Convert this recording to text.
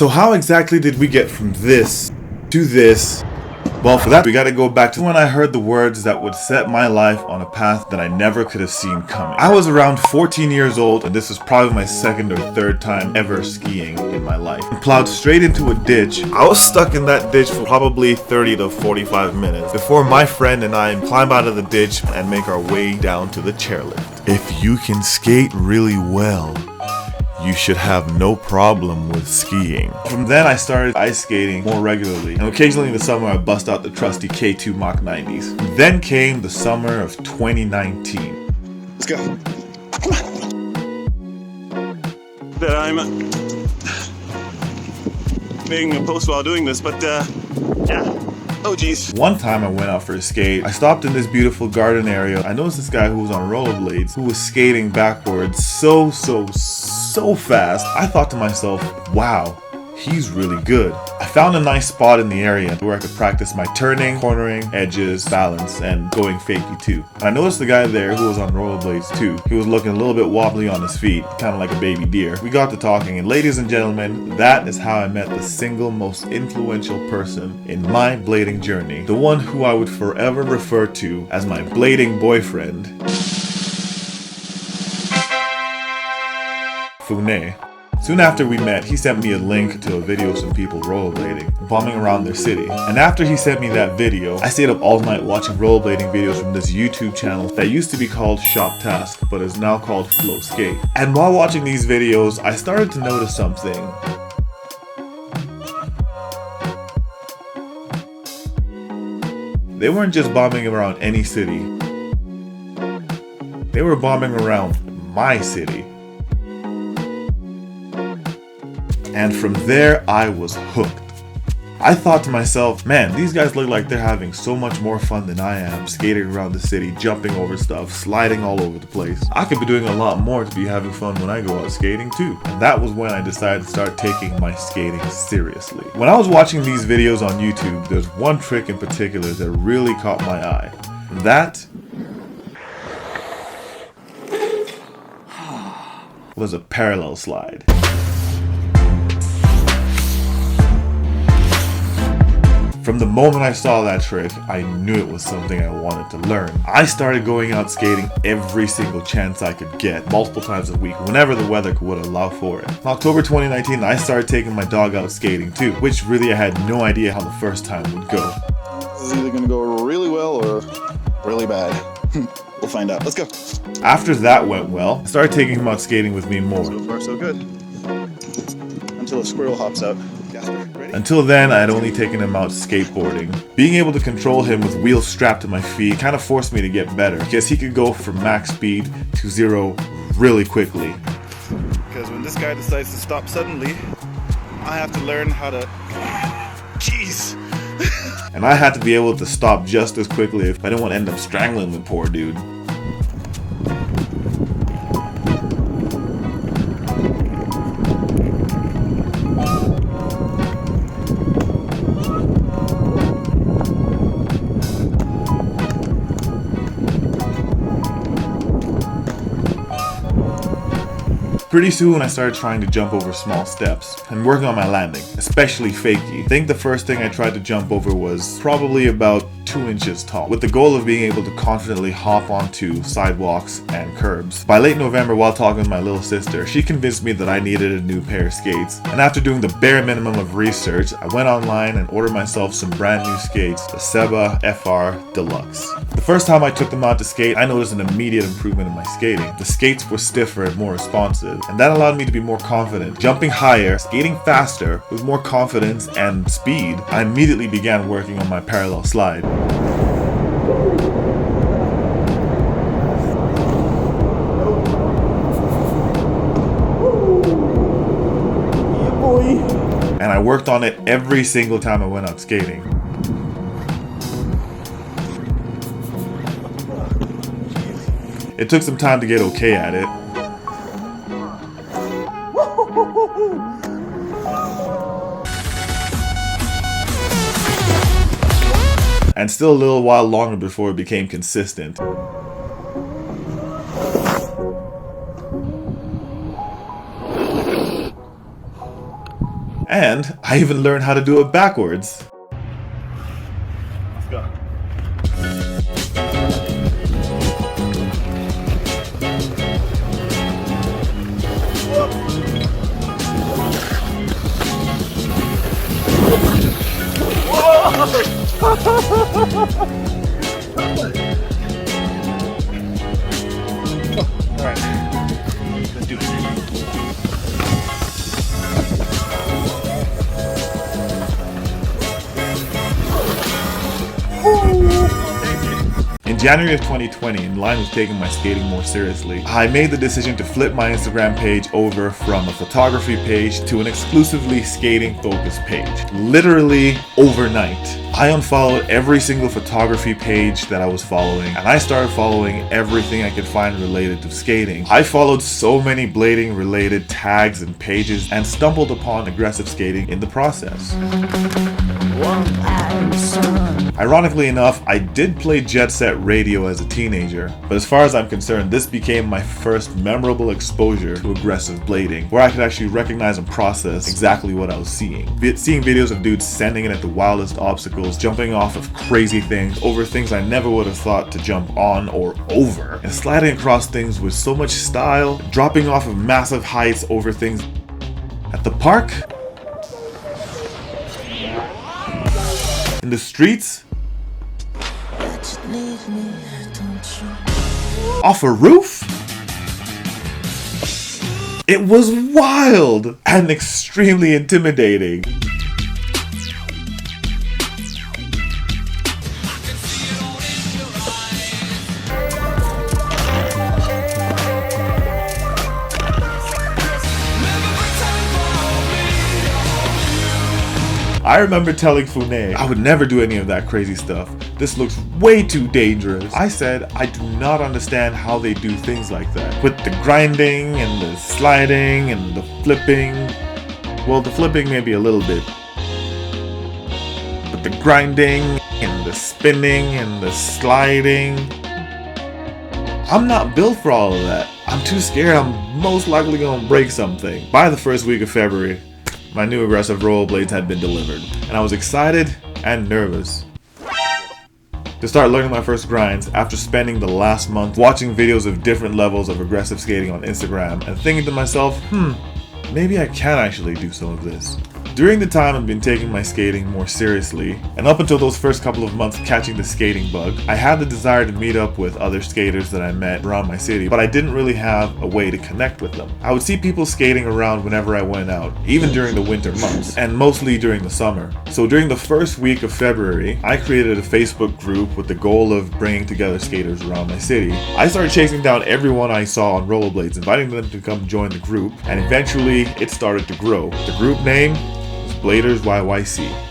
So how exactly did we get from this to this? Well, for that, we gotta go back to when I heard the words that would set my life on a path that I never could have seen coming. I was around 14 years old, and this was probably my second or third time ever skiing in my life. I plowed straight into a ditch. I was stuck in that ditch for probably 30 to 45 minutes before my friend and I climbed out of the ditch and make our way down to the chairlift. If you can skate really well, you should have no problem with skiing. From then I started ice skating more regularly, and occasionally in the summer I bust out the trusty K2 Mach 90s. Then came the summer of 2019. Let's go. That I'm making a post while doing this, but yeah. Oh geez. One time I went out for a skate. I stopped in this beautiful garden area. I noticed this guy who was on rollerblades who was skating backwards so fast. I thought to myself, wow, he's really good. I found a nice spot in the area where I could practice my turning, cornering, edges, balance, and going fakie too. And I noticed the guy there who was on rollerblades too. He was looking a little bit wobbly on his feet, kind of like a baby deer. We got to talking, and ladies and gentlemen, that is how I met the single most influential person in my blading journey. The one who I would forever refer to as my blading boyfriend, Fune. Soon after we met, he sent me a link to a video of some people rollerblading, bombing around their city. And after he sent me that video, I stayed up all night watching rollerblading videos from this YouTube channel that used to be called Shop Task, but is now called Flow Skate. And while watching these videos, I started to notice something. They weren't just bombing around any city. They were bombing around my city. And from there, I was hooked. I thought to myself, man, these guys look like they're having so much more fun than I am, skating around the city, jumping over stuff, sliding all over the place. I could be doing a lot more to be having fun when I go out skating too. And that was when I decided to start taking my skating seriously. When I was watching these videos on YouTube, there's one trick in particular that really caught my eye. That was a parallel slide. From the moment I saw that trick, I knew it was something I wanted to learn. I started going out skating every single chance I could get, multiple times a week, whenever the weather would allow for it. In October 2019, I started taking my dog out skating too, which really I had no idea how the first time would go. This is either gonna go really well or really bad. We'll find out. Let's go. After that went well, I started taking him out skating with me more. So far, so good. Until a squirrel hops out. Ready? Until then, I had only taken him out skateboarding. Being able to control him with wheels strapped to my feet kind of forced me to get better, because he could go from max speed to zero really quickly. Because when this guy decides to stop suddenly, I have to learn how to... Jeez! And I had to be able to stop just as quickly if I didn't want to end up strangling the poor dude. Pretty soon I started trying to jump over small steps and working on my landing, especially fakie. I think the first thing I tried to jump over was probably about 2 inches tall, with the goal of being able to confidently hop onto sidewalks and curbs. By late November, while talking with my little sister, she convinced me that I needed a new pair of skates. And after doing the bare minimum of research, I went online and ordered myself some brand new skates, the Seba FR Deluxe. The first time I took them out to skate, I noticed an immediate improvement in my skating. The skates were stiffer and more responsive, and that allowed me to be more confident. Jumping higher, skating faster, with more confidence and speed, I immediately began working on my parallel slide. And I worked on it every single time I went out skating. It took some time to get okay at it. And still a little while longer before it became consistent. And I even learned how to do it backwards. Let's go. Alright, let's do it. In January of 2020, in line with taking my skating more seriously, I made the decision to flip my Instagram page over from a photography page to an exclusively skating focused page. Literally overnight. I unfollowed every single photography page that I was following, and I started following everything I could find related to skating. I followed so many blading related tags and pages and stumbled upon aggressive skating in the process. Ironically enough, I did play jet set radio as a teenager, but as far as I'm concerned, this became my first memorable exposure to aggressive blading, where I could actually recognize and process exactly what I was seeing. Seeing videos of dudes sending it at the wildest obstacles, jumping off of crazy things, over things I never would have thought to jump on or over, and sliding across things with so much style, dropping off of massive heights over things at the park, in the streets, off a roof. It was wild and extremely intimidating. I remember telling Fune I would never do any of that crazy stuff. This looks way too dangerous. I said I do not understand how they do things like that. With the grinding and the sliding and the flipping. Well, the flipping maybe a little bit. But the grinding and the spinning and the sliding. I'm not built for all of that. I'm too scared I'm most likely gonna break something. By the first week of February, my new aggressive rollerblades had been delivered, and I was excited and nervous to start learning my first grinds after spending the last month watching videos of different levels of aggressive skating on Instagram and thinking to myself, maybe I can actually do some of this. During the time I've been taking my skating more seriously, and up until those first couple of months catching the skating bug, I had the desire to meet up with other skaters that I met around my city, but I didn't really have a way to connect with them. I would see people skating around whenever I went out, even during the winter months, and mostly during the summer. So during the first week of February, I created a Facebook group with the goal of bringing together skaters around my city. I started chasing down everyone I saw on rollerblades, inviting them to come join the group, and eventually it started to grow. The group name? Bladers YYC.